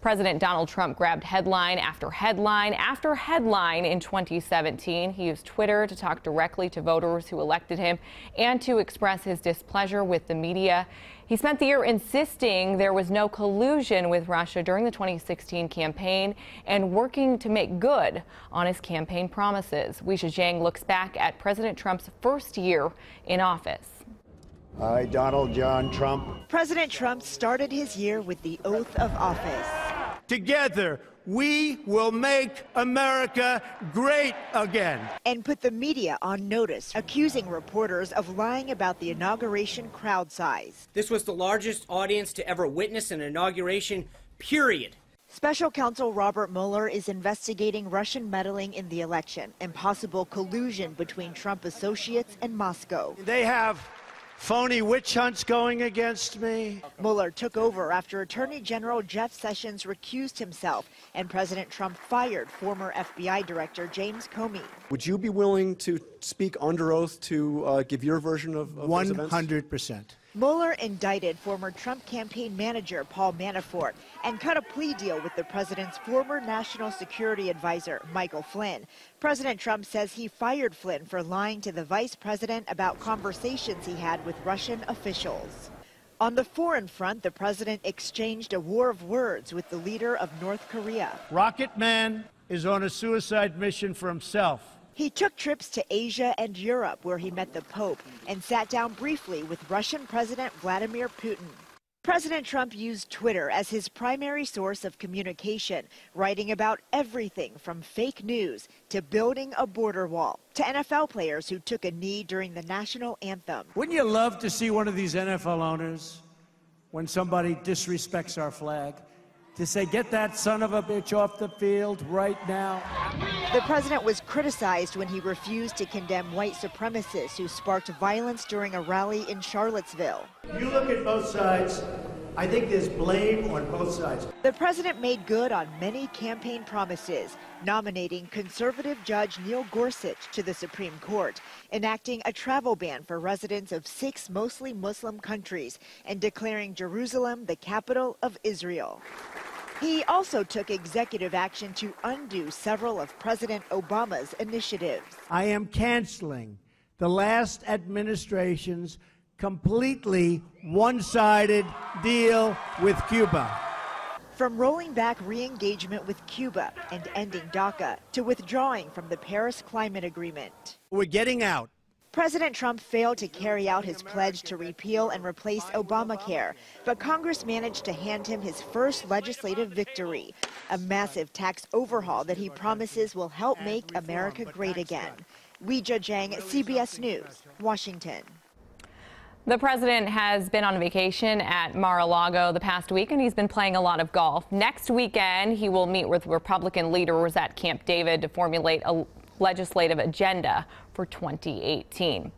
President Donald Trump grabbed headline after headline after headline in 2017. He used Twitter to talk directly to voters who elected him and to express his displeasure with the media. He spent the year insisting there was no collusion with Russia during the 2016 campaign and working to make good on his campaign promises. Weijia Jiang looks back at President Trump's first year in office. I, Donald John Trump. President Trump started his year with the oath of office. Together, we will make America great again. And put the media on notice, accusing reporters of lying about the inauguration crowd size. This was the largest audience to ever witness an inauguration, period. Special counsel Robert Mueller is investigating Russian meddling in the election and possible collusion between Trump associates and Moscow. They have phony witch hunts going against me. Mueller took over after Attorney General Jeff Sessions recused himself and President Trump fired former FBI Director James Comey. Would you be willing to speak under oath to give your version of those events? 100%. Mueller indicted former Trump campaign manager Paul Manafort and cut a plea deal with the president's former national security advisor, Michael Flynn. President Trump says he fired Flynn for lying to the vice president about conversations he had with Russian officials. On the foreign front, the president exchanged a war of words with the leader of North Korea. Rocket Man is on a suicide mission for himself. He took trips to Asia and Europe, where he met the Pope and sat down briefly with Russian President Vladimir Putin. President Trump used Twitter as his primary source of communication, writing about everything from fake news to building a border wall to NFL players who took a knee during the national anthem. Wouldn't you love to see one of these NFL owners, when somebody disrespects our flag, to say, get that son of a bitch off the field right now? The president was criticized when he refused to condemn white supremacists who sparked violence during a rally in Charlottesville. You look at both sides, I think there's blame on both sides. The president made good on many campaign promises, nominating conservative Judge Neil Gorsuch to the Supreme Court, enacting a travel ban for residents of 6 mostly Muslim countries, and declaring Jerusalem the capital of Israel. He also took executive action to undo several of President Obama's initiatives. I am canceling the last administration's completely one-sided deal with Cuba. From rolling back re-engagement with Cuba and ending DACA to withdrawing from the Paris Climate Agreement. We're getting out. President Trump failed to carry out his pledge to repeal and replace Obamacare, but Congress managed to hand him his first legislative victory, a massive tax overhaul that he promises will help make America great again. Weijia Jiang, CBS News, Washington. The president has been on vacation at Mar-a-Lago the past week, and he's been playing a lot of golf. Next weekend, he will meet with Republican leaders at Camp David to formulate a legislative agenda for 2018.